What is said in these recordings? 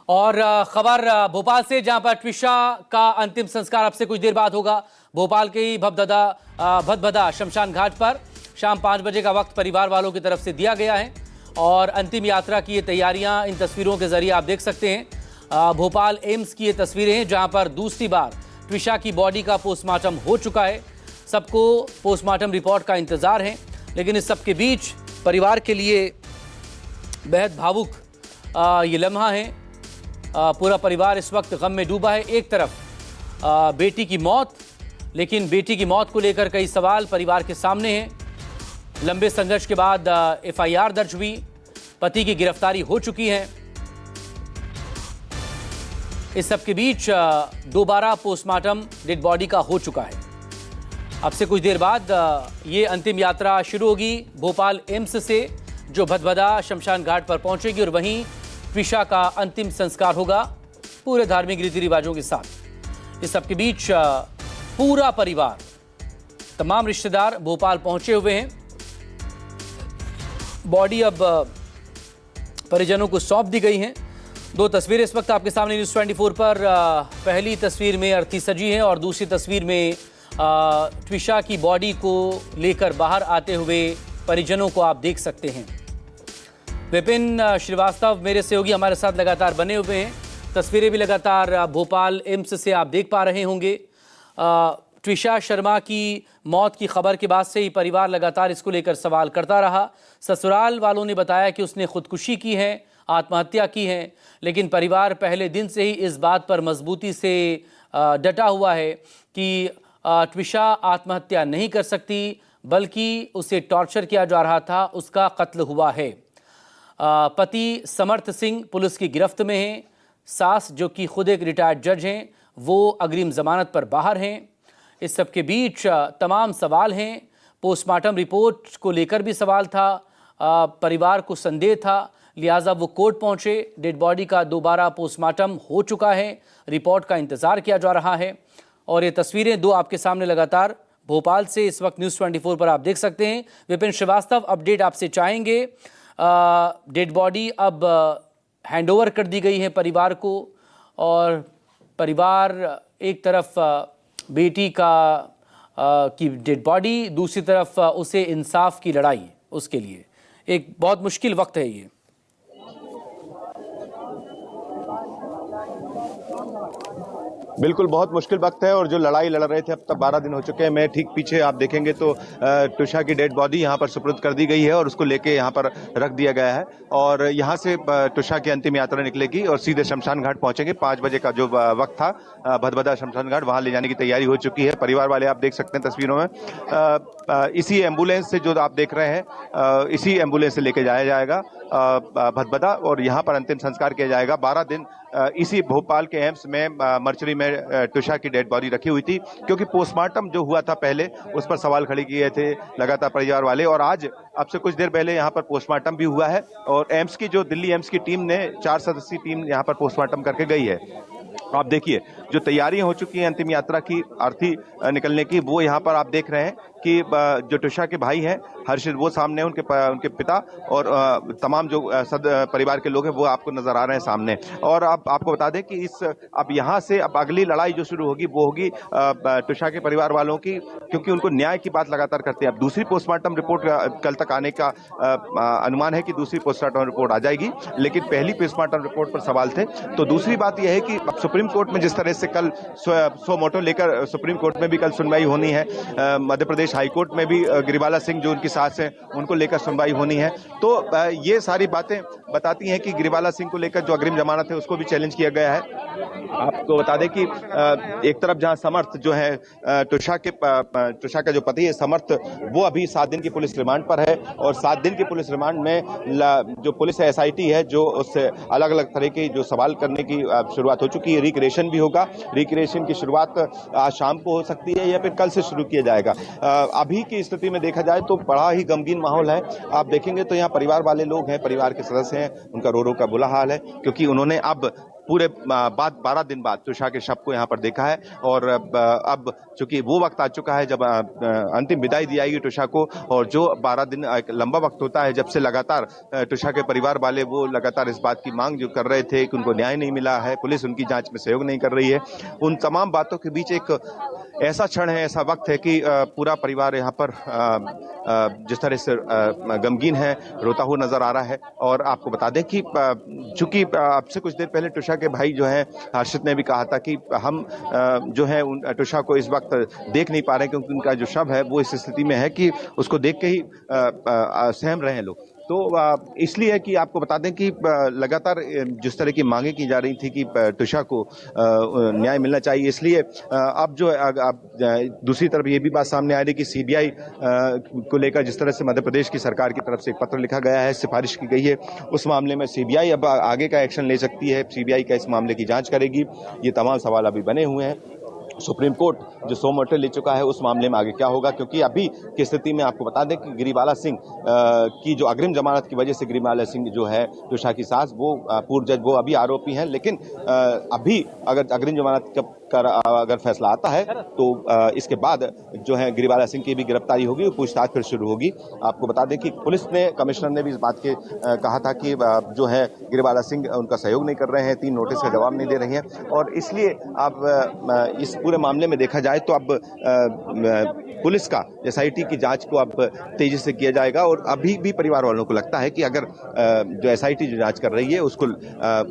और खबर भोपाल से, जहां पर ट्विशा का अंतिम संस्कार अब से कुछ देर बाद होगा। भोपाल के ही भदभदा शमशान घाट पर शाम 5 बजे का वक्त परिवार वालों की तरफ से दिया गया है और अंतिम यात्रा की ये तैयारियां इन तस्वीरों के जरिए आप देख सकते हैं। भोपाल एम्स की ये तस्वीरें हैं जहां पर दूसरी बार ट्विशा की बॉडी का पोस्टमार्टम हो चुका है। सबको पोस्टमार्टम रिपोर्ट का इंतजार है, लेकिन इस सब के बीच परिवार के लिए बेहद भावुक ये लम्हा है। पूरा परिवार इस वक्त गम में डूबा है। एक तरफ बेटी की मौत, लेकिन बेटी की मौत को लेकर कई सवाल परिवार के सामने हैं। लंबे संघर्ष के बाद एफआईआर दर्ज हुई, पति की गिरफ्तारी हो चुकी है। इस सब के बीच दोबारा पोस्टमार्टम डेड बॉडी का हो चुका है। अब से कुछ देर बाद ये अंतिम यात्रा शुरू होगी भोपाल एम्स से, जो भदभदा शमशान घाट पर पहुंचेगी और वहीं ट्विशा का अंतिम संस्कार होगा पूरे धार्मिक रीति रिवाजों के साथ। इस सबके बीच पूरा परिवार, तमाम रिश्तेदार भोपाल पहुंचे हुए हैं। बॉडी अब परिजनों को सौंप दी गई है। दो तस्वीरें इस वक्त आपके सामने न्यूज़ 24 पर। पहली तस्वीर में अर्थी सजी है और दूसरी तस्वीर में ट्विशा की बॉडी को लेकर बाहर आते हुए परिजनों को आप देख सकते हैं। विपिन श्रीवास्तव मेरे सहयोगी हमारे साथ लगातार बने हुए हैं। तस्वीरें भी लगातार भोपाल एम्स से आप देख पा रहे होंगे। ट्विशा शर्मा की मौत की खबर के बाद से ही परिवार लगातार इसको लेकर सवाल करता रहा। ससुराल वालों ने बताया कि उसने खुदकुशी की है, आत्महत्या की है, लेकिन परिवार पहले दिन से ही इस बात पर मजबूती से डटा हुआ है कि ट्विशा आत्महत्या नहीं कर सकती, बल्कि उसे टॉर्चर किया जा रहा था, उसका कत्ल हुआ है। पति समर्थ सिंह पुलिस की गिरफ्त में हैं। सास, जो कि खुद एक रिटायर्ड जज हैं, वो अग्रिम जमानत पर बाहर हैं। इस सब के बीच तमाम सवाल हैं। पोस्टमार्टम रिपोर्ट को लेकर भी सवाल था, परिवार को संदेह था, लिहाजा वो कोर्ट पहुंचे। डेड बॉडी का दोबारा पोस्टमार्टम हो चुका है, रिपोर्ट का इंतज़ार किया जा रहा है। और ये तस्वीरें दो आपके सामने लगातार भोपाल से इस वक्त न्यूज़ 24 पर आप देख सकते हैं। विपिन श्रीवास्तव अपडेट आपसे चाहेंगे। डेड बॉडी अब हैंडओवर कर दी गई है परिवार को, और परिवार एक तरफ बेटी की डेड बॉडी, दूसरी तरफ उसे इंसाफ की लड़ाई, उसके लिए एक बहुत मुश्किल वक्त है ये। बिल्कुल बहुत मुश्किल वक्त है, और जो लड़ाई लड़ रहे थे अब तक 12 दिन हो चुके हैं। मैं ठीक पीछे आप देखेंगे तो ट्विशा की डेड बॉडी यहाँ पर सुपुर्द कर दी गई है और उसको लेके यहाँ पर रख दिया गया है। और यहाँ से ट्विशा की अंतिम यात्रा निकलेगी और सीधे शमशान घाट पहुंचेंगे। 5 बजे का जो वक्त था भदभदा शमशान घाट, वहाँ ले जाने की तैयारी हो चुकी है। परिवार वाले आप देख सकते हैं तस्वीरों में। इसी एम्बुलेंस से जो आप देख रहे हैं, इसी एम्बुलेंस से लेके जाया जाएगा भदभदा और यहाँ पर अंतिम संस्कार किया जाएगा। 12 दिन इसी भोपाल के एम्स में मर्चरी में ट्विशा की डेड बॉडी रखी हुई थी, क्योंकि पोस्टमार्टम जो हुआ था पहले उस पर सवाल खड़े किए थे लगातार परिवार वाले। और आज अब से कुछ देर पहले यहाँ पर पोस्टमार्टम भी हुआ है और एम्स की जो दिल्ली एम्स की टीम ने 4 सदस्यीय टीम यहाँ पर पोस्टमार्टम करके गई है। आप देखिए जो तैयारियां हो चुकी हैं अंतिम यात्रा की, अर्थी निकलने की, वो यहाँ पर आप देख रहे हैं कि जो ट्विशा के भाई हैं हर्षित, वो सामने उनके पिता और तमाम जो परिवार के लोग हैं वो आपको नजर आ रहे हैं सामने। और आपको बता दें कि अब यहाँ से अब अगली लड़ाई जो शुरू होगी वो होगी ट्विशा के परिवार वालों की, क्योंकि उनको न्याय की बात लगातार करते हैं। अब दूसरी पोस्टमार्टम रिपोर्ट कल तक आने का अनुमान है कि दूसरी पोस्टमार्टम रिपोर्ट आ जाएगी, लेकिन पहली पोस्टमार्टम रिपोर्ट पर सवाल थे। तो दूसरी बात यह है कि सुप्रीम कोर्ट में जिस तरह से कल सो मोटो लेकर सुप्रीम कोर्ट में भी कल सुनवाई होनी है, मध्य प्रदेश हाईकोर्ट में भी गिरिबाला सिंह जो उनकी सास है उनको लेकर सुनवाई होनी है। तो ये सारी बातें बताती हैं कि गिरिबाला सिंह को लेकर जो अग्रिम जमानत है उसको भी चैलेंज किया गया है। आपको बता दें कि एक तरफ जहां समर्थ जो है ट्विशा का जो पति है समर्थ, वो अभी 7 दिन की पुलिस रिमांड पर है और 7 दिन की पुलिस रिमांड में जो पुलिस एसआईटी है जो उससे अलग अलग तरह के जो सवाल करने की शुरुआत हो चुकी है। रिक्रिएशन भी होगा, रिक्रिएशन की शुरुआत आज शाम को हो सकती है या फिर कल से शुरू किया जाएगा। अभी की स्थिति में देखा जाए तो बड़ा ही गमगीन माहौल है। आप देखेंगे तो यहाँ परिवार वाले लोग हैं, परिवार के सदस्य हैं, उनका रो रो का बुरा हाल है, क्योंकि उन्होंने अब पूरे 12 दिन बाद तुषा के शव को यहाँ पर देखा है। और अब चूंकि वो वक्त आ चुका है जब अंतिम विदाई दी जाएगी तुषा को, और जो 12 दिन एक लंबा वक्त होता है, जब से लगातार तुषा के परिवार वाले वो लगातार इस बात की मांग जो कर रहे थे कि उनको न्याय नहीं मिला है, पुलिस उनकी जांच में सहयोग नहीं कर रही है, उन तमाम बातों के बीच एक ऐसा क्षण है, ऐसा वक्त है कि पूरा परिवार यहाँ पर जिस तरह से गमगीन है, रोता हुआ नजर आ रहा है। और आपको बता दें कि चूंकि अब से कुछ देर पहले तुषा के भाई जो है हर्षित ने भी कहा था कि हम जो है तुषा को इस वक्त देख नहीं पा रहे, क्योंकि उनका जो शव है वो इस स्थिति में है कि उसको देख के ही सहम रहे हैं लोग। तो इसलिए कि आपको बता दें कि लगातार जिस तरह की मांगे की जा रही थी कि तुषा को न्याय मिलना चाहिए, इसलिए अब जो अब दूसरी तरफ ये भी बात सामने आ रही कि सीबीआई को लेकर जिस तरह से मध्य प्रदेश की सरकार की तरफ से एक पत्र लिखा गया है, सिफारिश की गई है, उस मामले में सीबीआई अब आगे का एक्शन ले सकती है, सीबीआई का इस मामले की जांच करेगी। ये तमाम सवाल अभी बने हुए हैं। सुप्रीम कोर्ट जो सो मोटो ले चुका है, उस मामले में आगे क्या होगा, क्योंकि अभी की स्थिति में आपको बता दें कि गिरिबाला सिंह की जो अग्रिम जमानत की वजह से गिरिबाला सिंह जो है तुषा की सास, वो पूर्व जज, वो अभी आरोपी हैं, लेकिन अभी अगर अग्रिम जमानत का अगर फैसला आता है तो इसके बाद जो है गिरिबाला सिंह की भी गिरफ्तारी होगी, पूछताछ फिर शुरू होगी। आपको बता दें कि पुलिस ने, कमिश्नर ने भी इस बात के कहा था कि जो है गिरिबाला सिंह उनका सहयोग नहीं कर रहे हैं, 3 नोटिस का जवाब नहीं दे रही हैं, और इसलिए अब इस पूरे मामले में देखा जाए तो अब पुलिस का एसआईटी की जांच को अब तेजी से किया जाएगा। और अभी भी परिवार वालों को लगता है कि अगर जो एसआईटी जो जांच कर रही है उसको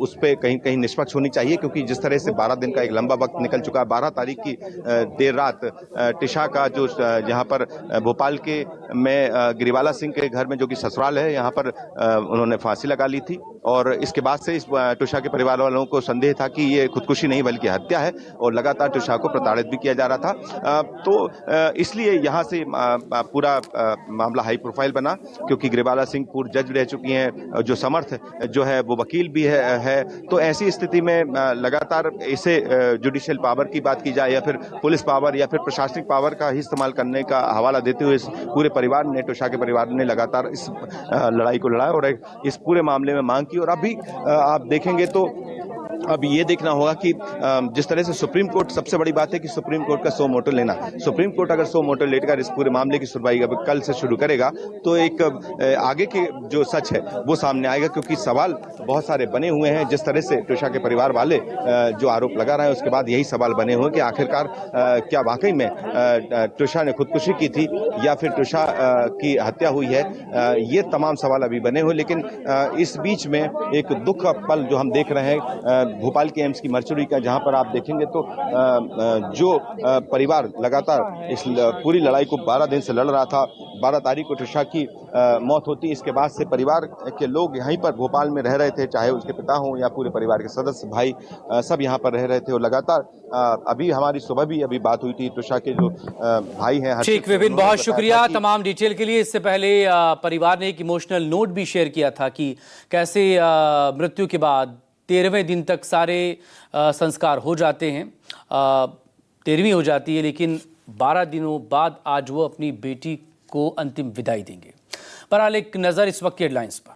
उस पर कहीं कहीं निष्पक्ष होनी चाहिए, क्योंकि जिस तरह से 12 दिन का एक लंबा वक्त निकल चुका है। 12 तारीख की देर रात तुषा का जो यहाँ पर भोपाल के में गिरिबाला सिंह के घर में, जो कि ससुराल है, यहाँ पर उन्होंने फांसी लगा ली थी, और इसके बाद से इस तुषा के परिवार वालों को संदेह था कि ये खुदकुशी नहीं बल्कि हत्या है, और लगातार तुषा को प्रताड़ित भी किया जा रहा था। तो इसलिए यहाँ से पूरा मामला हाई प्रोफाइल बना, क्योंकि गिरिबाला सिंह पूर्व जज रह चुकी हैं, जो समर्थ जो है वो वकील भी है। तो ऐसी स्थिति में लगातार इसे जुडिशियल पावर की बात की जाए या फिर पुलिस पावर या फिर प्रशासनिक पावर का ही इस्तेमाल करने का हवाला देते हुए पूरे परिवार ने, तुषा के परिवार ने लगातार इस लड़ाई को लड़ा और इस पूरे मामले में मांग की। और अभी आप देखेंगे तो अब ये देखना होगा कि जिस तरह से सुप्रीम कोर्ट, सबसे बड़ी बात है कि सुप्रीम कोर्ट का सो मोटो लेना, सुप्रीम कोर्ट अगर सो मोटो लेकर इस पूरे मामले की सुनवाई अब कल से शुरू करेगा तो एक आगे के जो सच है वो सामने आएगा, क्योंकि सवाल बहुत सारे बने हुए हैं। जिस तरह से तुषा के परिवार वाले जो आरोप लगा रहे हैं, उसके बाद यही सवाल बने हुए कि आखिरकार क्या वाकई में तुषा ने खुदकुशी की थी या फिर तुषा की हत्या हुई है। ये तमाम सवाल अभी बने हुए, लेकिन इस बीच में एक दुख का पल जो हम देख रहे हैं भोपाल के एम्स की मर्चुरी का, जहां पर आप देखेंगे तो जो परिवार लगातार इस पूरी लड़ाई को 12 दिन से लड़ रहा था, 12 तारीख को तुषा की मौत होती, इसके बाद से परिवार के लोग यहीं पर भोपाल में रह रहे थे, चाहे उसके पिता हों या पूरे परिवार के सदस्य, भाई, सब यहाँ पर रह रहे थे। और लगातार अभी हमारी सुबह भी अभी बात हुई थी, तुषा के जो भाई हैं। ठीक विपिन, बहुत शुक्रिया तमाम डिटेल के लिए। इससे पहले परिवार ने एक इमोशनल नोट भी शेयर किया था कि कैसे मृत्यु के बाद 13वें दिन तक सारे संस्कार हो जाते हैं, 13वीं हो जाती है, लेकिन 12 दिनों बाद आज वो अपनी बेटी को अंतिम विदाई देंगे। बहरहाल एक नज़र इस वक्त की हेडलाइंस पर।